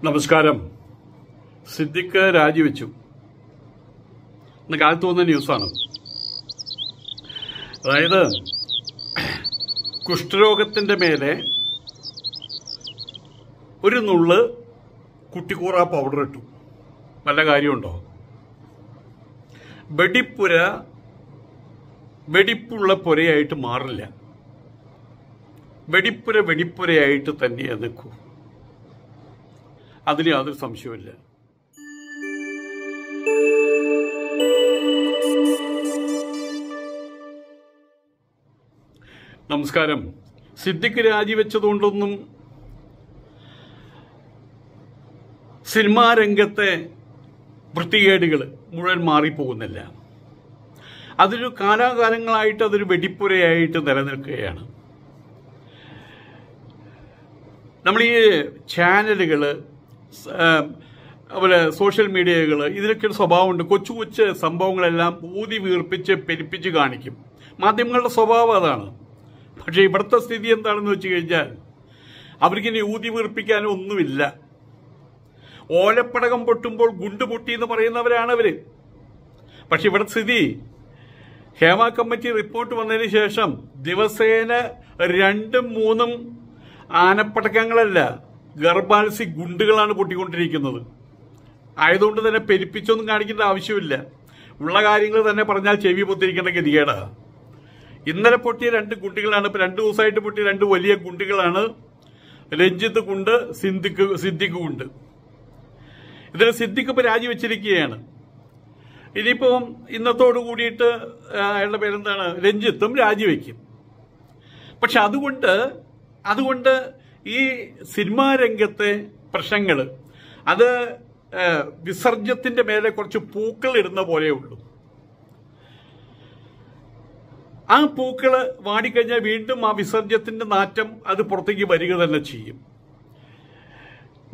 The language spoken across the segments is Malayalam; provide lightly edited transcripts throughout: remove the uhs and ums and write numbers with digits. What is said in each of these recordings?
നമസ്കാരം. സിദ്ദിഖ് രാജിവെച്ചു ഇന്ന് കാലത്ത് വന്ന ന്യൂസാണ്. അതായത് കുഷ്ഠരോഗത്തിൻ്റെ മേലെ ഒരു നുള്ള് കുട്ടിക്കൂറ പൗഡർ ഇട്ടു. നല്ല കാര്യമുണ്ടോ? വെടിപ്പുള്ള പുരയായിട്ട് മാറില്ല. വെടിപ്പുരയായിട്ട് തന്നെ നിൽക്കൂ. അതിന് യാതൊരു സംശയമില്ല. നമസ്കാരം. സിദ്ദിഖ് രാജിവെച്ചതുകൊണ്ടൊന്നും സിനിമാ രംഗത്തെ വൃത്തികേടുകൾ മുഴുവൻ മാറിപ്പോകുന്നില്ല. അതൊരു കാലാകാലങ്ങളായിട്ട് അതൊരു വെടിപ്പുരയായിട്ട് നിലനിൽക്കുകയാണ്. നമ്മൾ ഈ ചാനലുകൾ, അതുപോലെ സോഷ്യൽ മീഡിയകൾ, ഇതിനൊക്കെ ഒരു സ്വഭാവമുണ്ട്. കൊച്ചു കൊച്ചു സംഭവങ്ങളെല്ലാം ഊതി വീർപ്പിച്ച് പെരുപ്പിച്ച് കാണിക്കും. മാധ്യമങ്ങളുടെ സ്വഭാവം അതാണ്. പക്ഷേ ഇവിടുത്തെ സ്ഥിതി എന്താണെന്ന് വെച്ച് കഴിഞ്ഞാൽ അവർക്കിനി ഊതി വീർപ്പിക്കാനും ഒന്നുമില്ല. ഓലപ്പടകം പൊട്ടുമ്പോൾ ഗുണ്ട് പൊട്ടി എന്ന് പറയുന്നവരാണ് അവര്. പക്ഷെ ഇവിടെ സ്ഥിതി, ഹേമ കമ്മിറ്റി റിപ്പോർട്ട് വന്നതിന് ശേഷം ദിവസേന 2-3 ആനപ്പടക്കങ്ങളല്ല, ഗർഭാൽസി ഗുണ്ടുകളാണ് പൊട്ടിക്കൊണ്ടിരിക്കുന്നത്. ആയതുകൊണ്ട് തന്നെ പെരുപ്പിച്ചൊന്നും കാണിക്കേണ്ട ആവശ്യമില്ല. ഉള്ള കാര്യങ്ങൾ തന്നെ പറഞ്ഞാൽ ചെവി പൊത്തിരിക്കേണ്ട ഗതികേടാ. ഇന്നലെ പൊട്ടിയ 2 ഗുണ്ടുകളാണ്, ഇപ്പൊ 2 ദിവസമായിട്ട് പൊട്ടിയ 2 വലിയ ഗുണ്ടുകളാണ്. രഞ്ജിത്ത് ഗുണ്ട്, സിദ്ദിഖ് ഗുണ്ട്. ഇതിൽ സിദ്ദിഖ് ഇപ്പൊ രാജിവെച്ചിരിക്കുകയാണ്. ഇനിയിപ്പം ഇന്നത്തോടു കൂടിയിട്ട് അയാളുടെ പേരെന്താണ്, രഞ്ജിത്തും രാജിവെക്കും. പക്ഷെ അതുകൊണ്ട് ഈ സിനിമാ രംഗത്തെ പ്രശ്നങ്ങൾ അത് വിസർജ്യത്തിന്റെ മേലെ കുറച്ച് പൂക്കൾ ഇടുന്ന പോലെയുള്ളൂ. ആ പൂക്കള് വാടിക്കഴിഞ്ഞാൽ വീണ്ടും ആ വിസർജ്യത്തിന്റെ നാറ്റം അത് പുറത്തേക്ക് വരിക തന്നെ ചെയ്യും.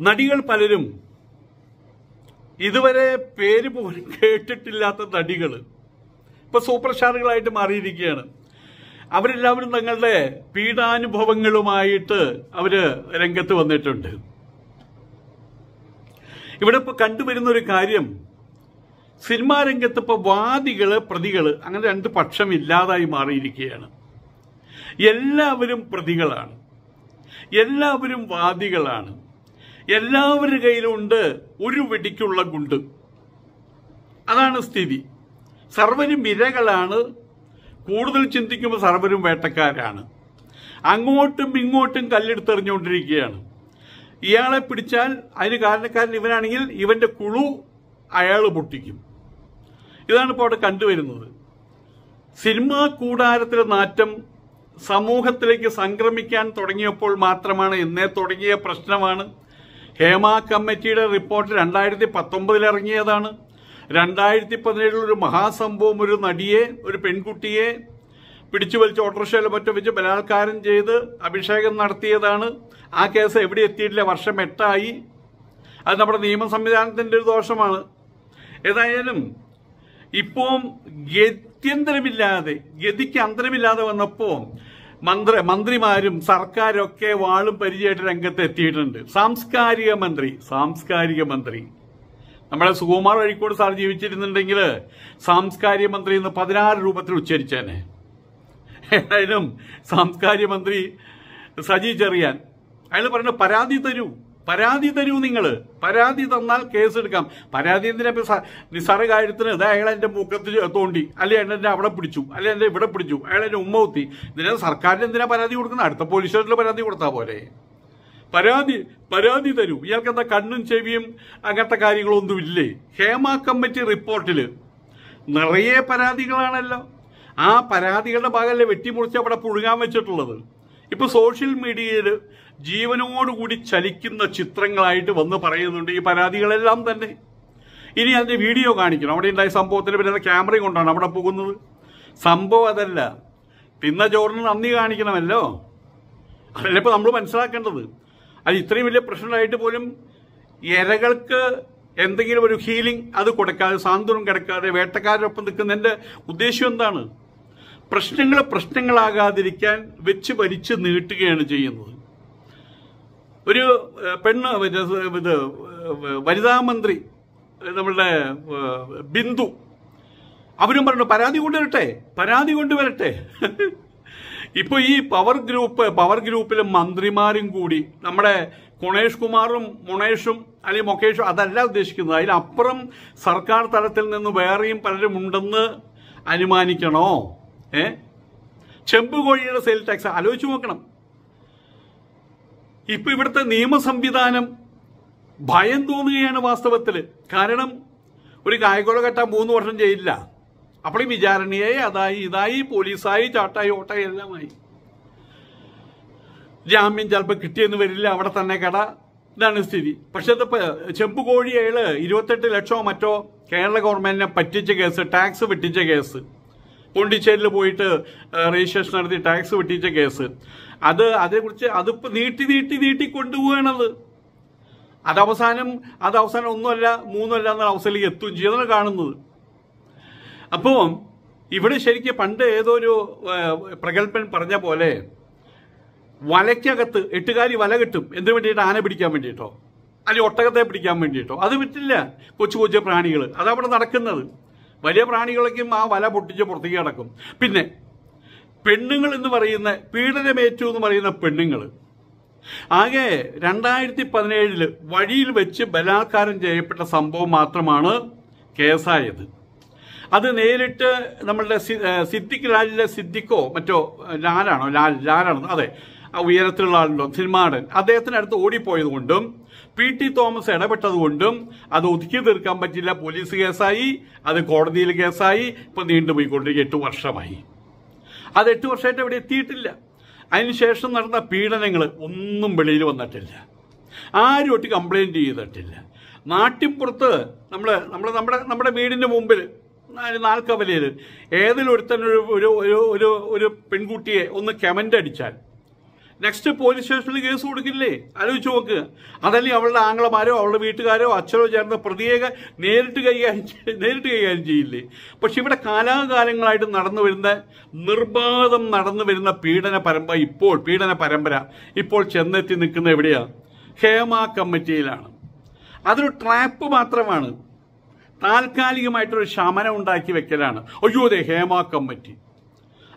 നടികൾ പലരും, ഇതുവരെ പേര് പോലും കേട്ടിട്ടില്ലാത്ത നടികൾ ഇപ്പൊ സൂപ്പർ സ്റ്റാറുകളായിട്ട് മാറിയിരിക്കുകയാണ്. അവരെല്ലാവരും തങ്ങളുടെ പീഡാനുഭവങ്ങളുമായിട്ട് അവര് രംഗത്ത് വന്നിട്ടുണ്ട്. ഇവിടെ ഇപ്പൊ കണ്ടുവരുന്ന ഒരു കാര്യം, സിനിമാ രംഗത്ത് ഇപ്പൊ വാദികള്, പ്രതികള്, അങ്ങനെ 2 പക്ഷം ഇല്ലാതായി മാറിയിരിക്കുകയാണ്. എല്ലാവരും പ്രതികളാണ്, എല്ലാവരും വാദികളാണ്, എല്ലാവരുടെ കയ്യിലുണ്ട് ഒരു വെടിക്കുള്ള ഗുണ്ട്. അതാണ് സ്ഥിതി. സർവരും ഇരകളാണ്. കൂടുതൽ ചിന്തിക്കുമ്പോൾ സർവരും വേട്ടക്കാരാണ്. അങ്ങോട്ടും ഇങ്ങോട്ടും കല്ലെടുത്തെറിഞ്ഞുകൊണ്ടിരിക്കുകയാണ്. ഇയാളെ പിടിച്ചാൽ അതിന് കാരണക്കാരൻ ഇവനാണെങ്കിൽ ഇവന്റെ കുളു അയാൾ പൊട്ടിക്കും. ഇതാണ് ഇപ്പോൾ അവിടെ കണ്ടുവരുന്നത്. സിനിമാ കൂടാരത്തിലെ നാറ്റം സമൂഹത്തിലേക്ക് സംക്രമിക്കാൻ തുടങ്ങിയപ്പോൾ മാത്രമാണ്, എന്നേ തുടങ്ങിയ പ്രശ്നമാണ്. ഹേമ കമ്മിറ്റിയുടെ റിപ്പോർട്ട് 2019 ഇറങ്ങിയതാണ്. 2017 ഒരു മഹാസംഭവം, ഒരു നടിയെ, ഒരു പെൺകുട്ടിയെ പിടിച്ചു വലിച്ച് ഓട്ടോറിക്ഷയിലോ മറ്റോ വെച്ച് ബലാത്കാരം ചെയ്ത് അഭിഷേകം നടത്തിയതാണ്. ആ കേസ് എവിടെ എത്തിയിട്ടില്ല, വർഷം 8 ആയി. അത് നമ്മുടെ നിയമ സംവിധാനത്തിന്റെ ഒരു ദോഷമാണ്. ഏതായാലും ഇപ്പം ഗതിക്ക് അന്തരമില്ലാതെ വന്നപ്പോ മന്ത്രിമാരും സർക്കാരൊക്കെ വാളും പരിചയമായിട്ട് രംഗത്ത് എത്തിയിട്ടുണ്ട്. സാംസ്കാരിക മന്ത്രി നമ്മുടെ സുകുമാർ അഴീക്കോട് സാർ ജീവിച്ചിരുന്നുണ്ടെങ്കിൽ സാംസ്കാരിക മന്ത്രി എന്ന് 16 രൂപത്തിൽ ഉച്ചരിച്ചേനെ. ഏതായാലും സാംസ്കാരിക മന്ത്രി സജി ചെറിയാൻ അയാൾ പറഞ്ഞു, പരാതി തരൂ, നിങ്ങള് പരാതി തന്നാൽ കേസെടുക്കാം. പരാതി എന്തിനാ നിസ്സാര കാര്യത്തിന്? അയാൾ എന്റെ മൂക്കത്ത് തോണ്ടി, അല്ലെ എന്നെ അവിടെ പിടിച്ചു, അല്ലെ എന്നെ ഇവിടെ പിടിച്ചു, അയാൾ എന്നെ ഉമ്മ കുത്തി. ഇതിന് സർക്കാരിന് എന്തിനാ പരാതി കൊടുക്കുന്നത്? അടുത്ത പോലീസ് സ്റ്റേഷനിൽ പരാതി കൊടുത്താൽ പോലെ. പരാതി തരൂ. ഇയാൾക്ക് എന്താ കണ്ണും ചെവിയും അങ്ങനത്തെ കാര്യങ്ങളൊന്നുമില്ലേ? ഹേമ കമ്മിറ്റി റിപ്പോർട്ടില് നിറയെ പരാതികളാണല്ലോ. ആ പരാതികളുടെ ഭാഗമല്ലേ വെട്ടിമുറിച്ച് അവിടെ പുഴുകാൻ വെച്ചിട്ടുള്ളത്. ഇപ്പൊ സോഷ്യൽ മീഡിയയിൽ ജീവനോടുകൂടി ചലിക്കുന്ന ചിത്രങ്ങളായിട്ട് വന്ന് പറയുന്നുണ്ട് ഈ പരാതികളെല്ലാം തന്നെ. ഇനി അതിന്റെ വീഡിയോ കാണിക്കണം. അവിടെ ഉണ്ടായ സംഭവത്തിന് പിന്നെ ക്യാമറയും കൊണ്ടാണ് അവിടെ പോകുന്നത്. സംഭവം അതല്ല, തിന്ന ചോറിന് നന്ദി കാണിക്കണമല്ലോ. അതല്ല ഇപ്പൊ നമ്മൾ മനസ്സിലാക്കേണ്ടത്. അത് ഇത്രയും വലിയ പ്രശ്നമായിട്ട് പോലും ഇരകൾക്ക് എന്തെങ്കിലും ഒരു ഹീലിംഗ് അത് കൊടുക്കാതെ, സാന്ത്വനം കിടക്കാതെ വേട്ടക്കാരൊപ്പം നിൽക്കുന്നതിന്റെ ഉദ്ദേശം എന്താണ്? പ്രശ്നങ്ങളാകാതിരിക്കാൻ വെച്ച് വലിച്ച് നീട്ടുകയാണ് ചെയ്യുന്നത്. ഒരു പെണ്ണ് ഇത് വനിതാ മന്ത്രി നമ്മളുടെ ബിന്ദു അവരും പറഞ്ഞു പരാതി കൊണ്ടുവരട്ടെ. ഇപ്പൊ ഈ പവർ ഗ്രൂപ്പിലെ മന്ത്രിമാരും കൂടി നമ്മുടെ ഗുണേഷ് കുമാറും മുണേഷും അല്ലെങ്കിൽ മൊക്കേഷും അതല്ല ഉദ്ദേശിക്കുന്നത്. അതിലപ്പുറം സർക്കാർ തലത്തിൽ നിന്ന് വേറെയും പലരും ഉണ്ടെന്ന് അനുമാനിക്കണോ? ചെമ്പുകോഴിയുടെ സെയിൽ ടാക്സ് ആലോചിച്ച് നോക്കണം. ഇപ്പൊ ഇവിടുത്തെ നിയമ സംവിധാനം ഭയം തോന്നുകയാണ് വാസ്തവത്തിൽ. കാരണം ഒരു കായക്കൊല കെട്ടാൻ 3 വർഷം ചെയ്യില്ല. അപ്പോൾ ഈ വിചാരണയായി ഇതായി പോലീസായി ചാട്ടായി ഓട്ടായി എല്ലാമായി. ജാമ്യം ചിലപ്പോൾ കിട്ടിയെന്ന് വരില്ല, അവിടെ തന്നെ കട. ഇതാണ് സ്ഥിതി. പക്ഷെ ഇതിപ്പോ ചെമ്പുകോഴി അയാള് 28 ലക്ഷമോ മറ്റോ കേരള ഗവൺമെന്റിനെ പറ്റിച്ച കേസ്, ടാക്സ് വെട്ടിച്ച കേസ്, പോണ്ടിച്ചേരിയിൽ പോയിട്ട് രജിസ്ട്രേഷൻ നടത്തി ടാക്സ് വെട്ടിച്ച കേസ്, അതേക്കുറിച്ച് അതിപ്പോ നീട്ടി കൊണ്ടുപോകണത്. അതവസാനം ഒന്നുമല്ല 3 അല്ല എന്ന അവസ്ഥയിലേക്ക് എത്തുകയും ചെയ്യുന്നതാണ് കാണുന്നത്. അപ്പോൾ ഇവിടെ ശരിക്കും പണ്ട് ഏതോ ഒരു പ്രഗത്ഭൻ പറഞ്ഞ പോലെ വലയ്ക്കകത്ത് 8 വല കിട്ടും. എന്തിനു വേണ്ടിയിട്ട്? ആന പിടിക്കാൻ വേണ്ടിയിട്ടോ അല്ലെങ്കിൽ ഒട്ടകത്തെ പിടിക്കാൻ വേണ്ടിയിട്ടോ. അത് പറ്റില്ല. കൊച്ചു പ്രാണികൾ അതവിടെ നടക്കുന്നത്. വലിയ പ്രാണികളൊക്കെയും ആ വല പൊട്ടിച്ച് പുറത്തേക്ക് കിടക്കും. പിന്നെ പെണ്ണുങ്ങൾ എന്ന് പറയുന്ന പീഡനമേറ്റു എന്ന് പറയുന്ന പെണ്ണുങ്ങൾ ആകെ 2017 വഴിയിൽ വെച്ച് ബലാത്കാരം ചെയ്യപ്പെട്ട സംഭവം മാത്രമാണ് കേസായത്. അത് നേരിട്ട് നമ്മളുടെ സിദ്ദിഖ് ലാലിലെ സിദ്ദിഖോ മറ്റോ ലാലാണോ അതെ, ഉയരത്തിലുള്ള ആളുണ്ടോ സിനിമാടൻ, അദ്ദേഹത്തിനടുത്ത് ഓടിപ്പോയത് കൊണ്ടും PT തോമസ് ഇടപെട്ടതുകൊണ്ടും അത് ഒതുക്കി തീർക്കാൻ പറ്റില്ല. പോലീസ് കേസായി, അത് കോടതിയിൽ കേസായി, ഇപ്പൊ നീണ്ടുപോയിക്കൊണ്ടിരിക്കും. 8 വർഷമായി. അത് 8 വർഷമായിട്ട് ഇവിടെ എത്തിയിട്ടില്ല. അതിനുശേഷം നടന്ന പീഡനങ്ങൾ ഒന്നും വെളിയിൽ വന്നിട്ടില്ല. ആരും ഒട്ട് കംപ്ലൈന്റ് ചെയ്തിട്ടില്ല. നാട്ടിൻപുറത്ത് നമ്മുടെ വീടിന്റെ മുമ്പിൽ 4 കവലയിൽ ഏതെങ്കിലും ഒരു പെൺകുട്ടിയെ ഒന്ന് കമന്റ് അടിച്ചാൽ നെക്സ്റ്റ് പോലീസ് സ്റ്റേഷനിൽ കേസ് കൊടുക്കില്ലേ? ആലോചിച്ച് നോക്ക്. അതല്ലെങ്കിൽ അവളുടെ ആങ്ങളമാരോ അവളുടെ വീട്ടുകാരോ അച്ഛനോ ചേർന്ന് നേരിട്ട് കൈകാര്യം ചെയ്യില്ലേ? പക്ഷെ ഇവിടെ കാലാകാലങ്ങളായിട്ട് നിർബാധം നടന്നു വരുന്ന പീഡന പരമ്പര ഇപ്പോൾ ചെന്നെത്തി നിൽക്കുന്ന എവിടെയാ? ഹേമ കമ്മിറ്റിയിലാണ്. അതൊരു ട്രാപ്പ് മാത്രമാണ്. താൽക്കാലികമായിട്ടൊരു ശമനം ഉണ്ടാക്കി വെക്കലാണ്. അയ്യോ അതെ ഹേമ കമ്മിറ്റി,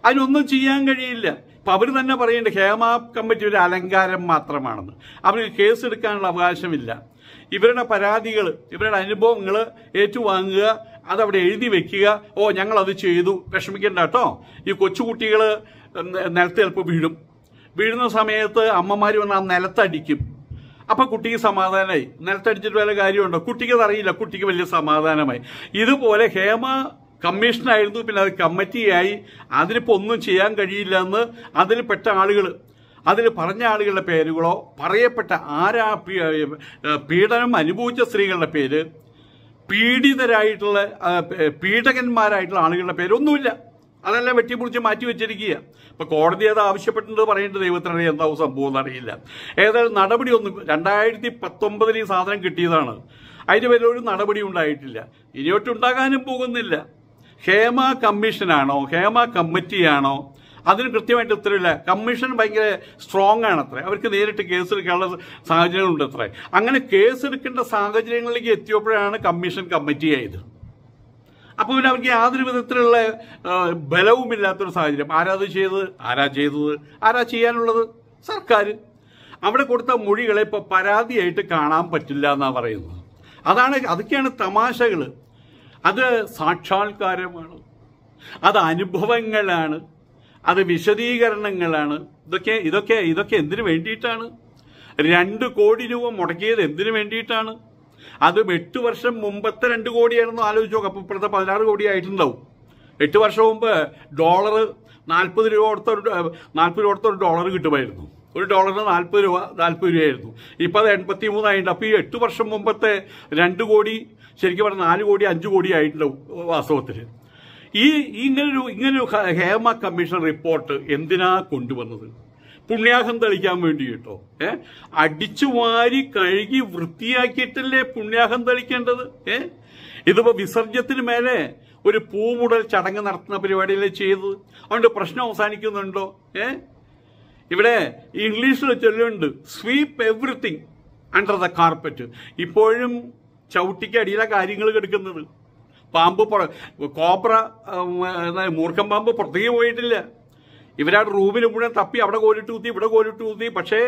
അതിനൊന്നും ചെയ്യാൻ കഴിയില്ല. ഇപ്പൊ അവർ തന്നെ പറയുന്നുണ്ട് ഹേമ കമ്മിറ്റി ഒരു അലങ്കാരം മാത്രമാണെന്ന്. അവർക്ക് കേസെടുക്കാനുള്ള അവകാശമില്ല. ഇവരുടെ പരാതികൾ, ഇവരുടെ അനുഭവങ്ങൾ ഏറ്റുവാങ്ങുക, അതവിടെ എഴുതി വെക്കുക. ഓ ഞങ്ങളത് ചെയ്തു, വിഷമിക്കണ്ട കേട്ടോ. ഈ കൊച്ചുകുട്ടികൾ നിലത്ത് ചിലപ്പോൾ വീഴുന്ന സമയത്ത് അമ്മമാർ വന്ന് ആ നിലത്തടിക്കും. അപ്പൊ കുട്ടിക്ക് സമാധാനമായി. നിലത്തടിച്ചിട്ട് വല്ല കാര്യമുണ്ടോ? കുട്ടിക്ക് അതറിയില്ല. കുട്ടിക്ക് വലിയ സമാധാനമായി. ഇതുപോലെ ഹേമ കമ്മീഷനായിരുന്നു, പിന്നെ അത് കമ്മിറ്റിയായി. അതിനിപ്പോൾ ഒന്നും ചെയ്യാൻ കഴിയില്ല എന്ന് അതിൽ പെട്ട ആളുകൾ, അതിൽ പറഞ്ഞ ആളുകളുടെ പേരുകളോ പറയപ്പെട്ട പീഡനം അനുഭവിച്ച സ്ത്രീകളുടെ പേര്, പീഡകന്മാരായിട്ടുള്ള ആളുകളുടെ പേരൊന്നുമില്ല. അതെല്ലാം വെട്ടിമുറിച്ച് മാറ്റി വെച്ചിരിക്കുക. ഇപ്പൊ കോടതി അത് ആവശ്യപ്പെട്ടിട്ട് പറയേണ്ടത് ദൈവത്തിനറിയാം എന്താവും സംഭവം എന്നറിയില്ല. ഏതായാലും നടപടിയൊന്നും 2019 ഈ സാധനം കിട്ടിയതാണ്. അതിന് പേരിൽ ഒരു നടപടി ഉണ്ടായിട്ടില്ല. ഇനിയൊട്ടുണ്ടാകാനും പോകുന്നില്ല. ഹേമ കമ്മീഷനാണോ ഹേമ കമ്മിറ്റിയാണോ അതിന് കൃത്യമായിട്ട് ഉത്തരവില്ല. കമ്മീഷൻ ഭയങ്കര സ്ട്രോങ് ആണ് അത്ര. അവർക്ക് നേരിട്ട് കേസെടുക്കാനുള്ള സാഹചര്യങ്ങളുണ്ട് അത്ര. അങ്ങനെ കേസെടുക്കേണ്ട സാഹചര്യങ്ങളിലേക്ക് എത്തിയപ്പോഴാണ് കമ്മീഷൻ കമ്മിറ്റിയായത്. അപ്പോൾ പിന്നെ അവർക്ക് യാതൊരു വിധത്തിലുള്ള ബലവുമില്ലാത്തൊരു സാഹചര്യം. ആരാ ചെയ്തത് ആരാ ചെയ്യാനുള്ളത്? സർക്കാർ. അവിടെ കൊടുത്ത മൊഴികളെ ഇപ്പോൾ പരാതിയായിട്ട് കാണാൻ പറ്റില്ല എന്നാണ് പറയുന്നത്. അതൊക്കെയാണ് തമാശകൾ. അത് സാക്ഷാത്കാരമാണ്, അത് അനുഭവങ്ങളാണ്, അത് വിശദീകരണങ്ങളാണ്. ഇതൊക്കെ എന്തിനു വേണ്ടിയിട്ടാണ്? 2 കോടി രൂപ മുടക്കിയത് എന്തിനു വേണ്ടിയിട്ടാണ്? അതും 8 വർഷം മുമ്പത്തെ 2 കോടിയായിരുന്നു. ആലോചിച്ച് നോക്കാം. അപ്പോൾ ഇപ്പോഴത്തെ 16 കോടി ആയിട്ടുണ്ടാവും. 8 വർഷം മുമ്പ് ഡോളർ 40 രൂപ കൊടുത്ത ഒരു ഡോളർ കിട്ടുമായിരുന്നു. ഒരു ഡോളറിന് 40 രൂപയായിരുന്നു. ഇപ്പം അത് 83 ആയിട്ടുണ്ട്. അപ്പോൾ ഈ 8 വർഷം മുമ്പത്തെ 2 കോടി ശരിക്കും പറഞ്ഞാൽ 4 കോടി 5 കോടി ആയിട്ടുണ്ടാവും വാസ്തവത്തിൽ. ഇങ്ങനൊരു ഹേമ കമ്മീഷൻ റിപ്പോർട്ട് എന്തിനാ കൊണ്ടുവന്നത്? പുണ്യാഹം തെളിക്കാൻ വേണ്ടി കേട്ടോ. അടിച്ചു വാരി കഴുകി വൃത്തിയാക്കിയിട്ടല്ലേ പുണ്യാഹം തെളിക്കേണ്ടത്? ഇതിപ്പോ വിസർജ്യത്തിന് മേലെ ഒരു പൂമുടൽ ചടങ്ങ് നടത്തുന്ന പരിപാടിയല്ലേ ചെയ്തത്? അതുകൊണ്ട് പ്രശ്നം അവസാനിക്കുന്നുണ്ടോ? ഇവിടെ ഇംഗ്ലീഷിൽ ചൊല്ലുന്നുണ്ട്, sweep everything under the carpet. ഇപ്പോഴും ചവിട്ടിക്ക് അടിയിലെ കാര്യങ്ങൾ കിടക്കുന്നത്. പാമ്പ് കോബ്ര മൂർഖം പാമ്പ് പുറത്തേക്ക് പോയിട്ടില്ല. ഇവരാ റൂമിൽ മുഴുവൻ തപ്പി അവിടെ കോലിട്ട് കുത്തി ഇവിടെ കോലിട്ട് കുത്തി. പക്ഷേ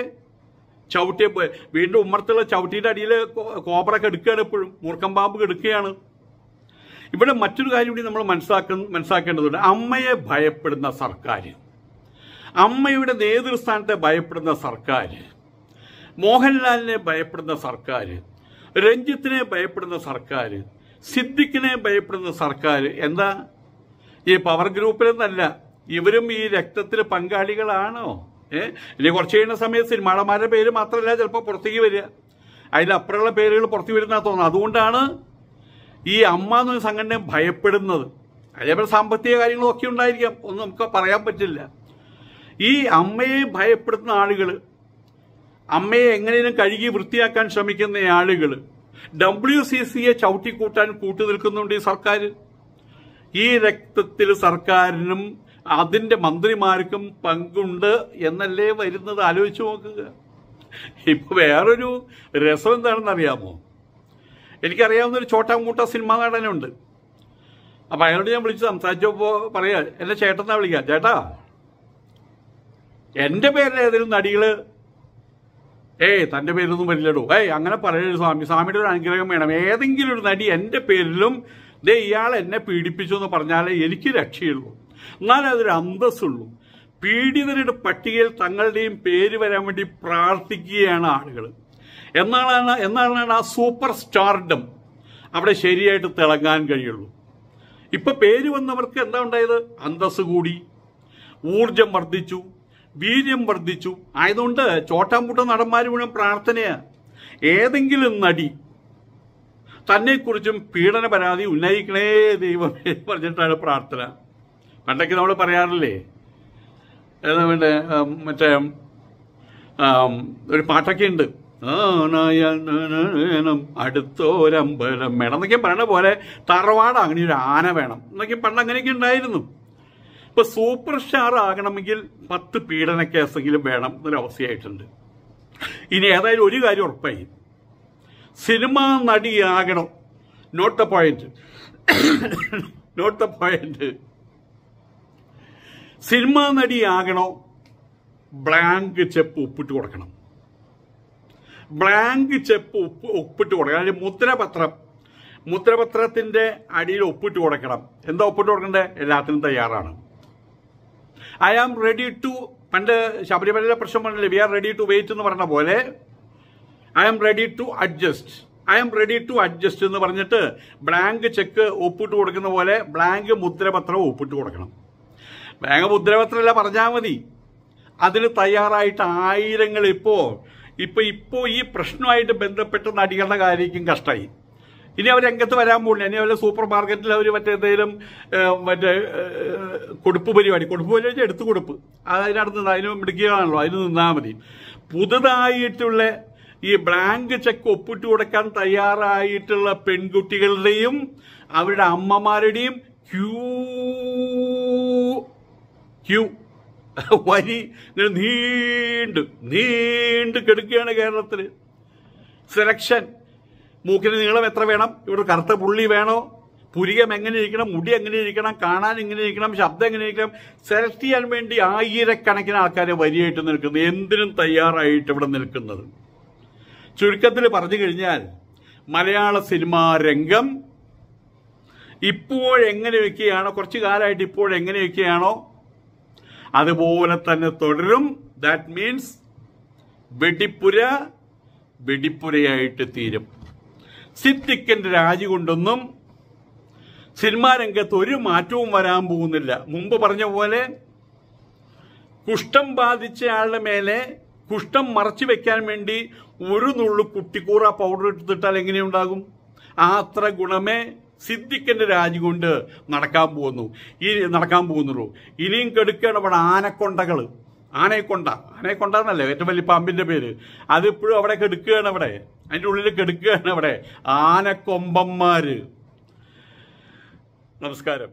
ചവിട്ടിയെ വീണ്ടും ഉമ്മർത്തുള്ള ചവിട്ടിയുടെ അടിയിൽ കോബ്ര കെടുക്കുകയാണ്. എപ്പോഴും മൂർഖം പാമ്പ് കെടുക്കുകയാണ്. ഇവിടെ മറ്റൊരു കാര്യം കൂടി നമ്മൾ മനസ്സിലാക്കേണ്ടതുണ്ട്. അമ്മയെ ഭയപ്പെടുന്ന സർക്കാർ, അമ്മയുടെ നേതൃസ്ഥാനത്തെ ഭയപ്പെടുന്ന സർക്കാർ, മോഹൻലാലിനെ ഭയപ്പെടുന്ന സർക്കാർ, രഞ്ജിത്തിനെ ഭയപ്പെടുന്ന സർക്കാർ, സിദ്ദിഖിനെ ഭയപ്പെടുന്ന സർക്കാർ. എന്താ ഈ പവർ ഗ്രൂപ്പിലെന്നല്ല, ഇവരും ഈ രക്തത്തിൽ പങ്കാളികളാണോ? ഇനി കുറച്ച് കഴിയുന്ന സമയത്ത് സിനിമാടന്മാരുടെ പേര് മാത്രമല്ല ചിലപ്പോൾ പുറത്തേക്ക് വരിക, അതിലപ്പുറമുള്ള പേരുകൾ പുറത്തു വരുന്ന തോന്നുന്നു. അതുകൊണ്ടാണ് ഈ അമ്മ എന്ന സംഘടന ഭയപ്പെടുന്നത്. അതേപോലെ സാമ്പത്തിക കാര്യങ്ങളൊക്കെ ഉണ്ടായിരിക്കാം, ഒന്നും നമുക്ക് പറയാൻ പറ്റില്ല. ഈ അമ്മയെ ഭയപ്പെടുന്ന ആളുകൾ, അമ്മയെ എങ്ങനെയും കഴുകി വൃത്തിയാക്കാൻ ശ്രമിക്കുന്ന ആളുകൾ, WCCയെ ചവിട്ടിക്കൂട്ടാൻ കൂട്ടുനിൽക്കുന്നുണ്ട് ഈ സർക്കാർ. ഈ രക്തത്തിൽ സർക്കാരിനും അതിന്റെ മന്ത്രിമാർക്കും പങ്കുണ്ട് എന്നല്ലേ വരുന്നത്? ആലോചിച്ച് നോക്കുക. ഇപ്പൊ വേറൊരു രസം എന്താണെന്ന് അറിയാമോ? എനിക്കറിയാവുന്ന ഒരു ചോട്ടാമൂട്ട സിനിമാ നടനുണ്ട്. അപ്പൊ അയാളോട് ഞാൻ വിളിച്ച് സംസാരിച്ചപ്പോ പറയാ, എന്നെ ചേട്ടനാ വിളിക്കാം. ചേട്ടാ, എന്റെ പേരിൽ ഏതെങ്കിലും നടികള് തന്റെ പേരൊന്നും വരില്ലടോ, അങ്ങനെ പറയരുത് സ്വാമി, സ്വാമിയുടെ ഒരു അനുഗ്രഹം വേണം. ഏതെങ്കിലും ഒരു നടി എന്റെ പേരിലും ഇയാൾ എന്നെ പീഡിപ്പിച്ചു എന്ന് പറഞ്ഞാലേ എനിക്ക് രക്ഷയുള്ളൂ, എന്നാലും അതൊരു അന്തസ്സുള്ളൂ. പീഡിതരുടെ പട്ടികയിൽ തങ്ങളുടെയും പേര് വരാൻ വേണ്ടി പ്രാർത്ഥിക്കുകയാണ് ആളുകൾ. എന്നാണ് ആ സൂപ്പർ സ്റ്റാർഡം അവിടെ ശരിയായിട്ട് തിളങ്ങാൻ കഴിയുള്ളൂ. ഇപ്പൊ പേര് വന്നവർക്ക് എന്താ ഉണ്ടായത്? അന്തസ്സ് കൂടി, ഊർജം വർദ്ധിച്ചു, വീര്യം വർദ്ധിച്ചു. ആയതുകൊണ്ട് ചോട്ടാമ്പൂട്ട നടന്മാർ മുഴുവൻ പ്രാർത്ഥനയാ. ഏതെങ്കിലും നടി തന്നെക്കുറിച്ചും പീഡന പരാതി ഉന്നയിക്കണേ ദൈവമേ പറഞ്ഞിട്ടാണ് പ്രാർത്ഥന. പണ്ടൊക്കെ നമ്മൾ പറയാറില്ലേ, മറ്റേ ഒരു പാട്ടൊക്കെ ഉണ്ട്, അടുത്തോരമ്പലം വേണം എന്നൊക്കെ പറയണ പോലെ തറവാട് അങ്ങനെ ഒരു ആന വേണം എന്നൊക്കെ പണ്ട് അങ്ങനെയൊക്കെ ഉണ്ടായിരുന്നു. ഇപ്പൊ സൂപ്പർ സ്റ്റാർ ആകണമെങ്കിൽ 10 പീഡന കേസെങ്കിലും വേണം എന്നൊരവസ്ഥയായിട്ടുണ്ട്. ഇനി ഏതായാലും ഒരു കാര്യം ഉറപ്പായി, സിനിമാ നടിയാകണം. Not the point, not the point. Cinema നടിയാകണോ, ബ്ലാങ്ക് ചെപ്പ് ഒപ്പിട്ട് കൊടുക്കണം. ബ്ലാങ്ക് ചെപ്പ് ഒപ്പിട്ട് കൊടുക്കണം. അതിന് മുദ്രപത്രത്തിന്റെ അടിയിൽ ഒപ്പിട്ട് കൊടുക്കണം. എന്താ ഒപ്പിട്ട് കൊടുക്കണ്ടേ? എല്ലാത്തിനും തയ്യാറാണ്. ഐ ആം റെഡി ടു, പണ്ട് ശബരിമലയിലെ പ്രശ്നം പറഞ്ഞില്ലേ, we are ready to wait എന്ന് പറഞ്ഞ പോലെ I am ready to adjust, I am ready to adjust എന്ന് പറഞ്ഞിട്ട് ബ്ലാങ്ക് ചെക്ക് ഒപ്പിട്ട് കൊടുക്കുന്ന പോലെ ബ്ലാങ്ക് മുദ്രപത്രം ഒപ്പിട്ട് കൊടുക്കണം. ബ്ലാങ്ക് മുദ്രപത്രമല്ല പറഞ്ഞാൽ മതി, അതിന് തയ്യാറായിട്ട് ആയിരങ്ങൾ. ഇപ്പോ ഈ പ്രശ്നമായിട്ട് ബന്ധപ്പെട്ട നടികളുടെ കാര്യക്കും കഷ്ടമായി. ഇനി അവർ രംഗത്ത് വരാൻ പോകില്ല. ഇനി അവരെ സൂപ്പർ മാർക്കറ്റിൽ അവർ മറ്റേതെങ്കിലും കൊടുപ്പ് പരിപാടി വെച്ചാൽ എടുത്തു കൊടുപ്പ്, അതിനടുത്ത് അതിന് മിടുക്കുകയാണല്ലോ, അതിന് നിന്നാൽ മതി. പുതുതായിട്ടുള്ള ഈ ബ്ലാങ്ക് ചെക്ക് ഒപ്പിട്ട് കൊടുക്കാൻ തയ്യാറായിട്ടുള്ള പെൺകുട്ടികളുടെയും അവരുടെ അമ്മമാരുടെയും ക്യൂ വരി നീണ്ട് കെടുക്കുകയാണ് കേരളത്തിൽ. സെലക്ഷൻ, മൂക്കിന് നീളം എത്ര വേണം, ഇവിടെ കറുത്ത പുള്ളി വേണോ, പുരികം എങ്ങനെ ഇരിക്കണം, മുടി എങ്ങനെ ഇരിക്കണം, കാണാൻ എങ്ങനെ ഇരിക്കണം, ശബ്ദം എങ്ങനെ ഇരിക്കണം, സെലക്ട് ചെയ്യാൻ വേണ്ടി ആയിരക്കണക്കിന് ആൾക്കാരെ വരിയായിട്ട് നിൽക്കുന്നത്, എന്തിനും തയ്യാറായിട്ട് ഇവിടെ നിൽക്കുന്നത്. ചുരുക്കത്തിൽ പറഞ്ഞു കഴിഞ്ഞാൽ മലയാള സിനിമാ രംഗം ഇപ്പോഴെങ്ങനെയൊക്കെയാണോ, കുറച്ചു കാലമായിട്ട് ഇപ്പോഴെങ്ങനെയൊക്കെയാണോ അതുപോലെ തന്നെ തുടരും. ദാറ്റ് മീൻസ് വെടിപ്പുരയായിട്ട് തീരും. സിദ്ദിഖിന്റെ രാജി കൊണ്ടൊന്നും സിനിമാ രംഗത്ത് ഒരു മാറ്റവും വരാൻ പോകുന്നില്ല. മുമ്പ് പറഞ്ഞ പോലെ കുഷ്ഠം ബാധിച്ച ആളുടെ മേലെ കുഷ്ഠം മറച്ചു വെക്കാൻ വേണ്ടി ഒരു നുള്ളു കുട്ടിക്കൂറ പൗഡർ എടുത്തിട്ടാൽ എങ്ങനെയുണ്ടാകും? ആ അത്ര ഗുണമേ സിദ്ദിഖിന്റെ രാജി കൊണ്ട് നടക്കാൻ പോകുന്നുള്ളൂ. ഇനിയും കെടുക്കുകയാണ് അവിടെ ആനക്കൊണ്ടകള്. ആനക്കൊണ്ട എന്നല്ലേ ഏറ്റവും വലിയ പാമ്പിന്റെ പേര്. അതിപ്പോഴും അവിടെ കെടുക്കുകയാണ്, അവിടെ അതിൻ്റെ ഉള്ളിൽ കെടുക്കുകയാണ് അവിടെ ആനക്കൊമ്പന്മാര്. നമസ്കാരം.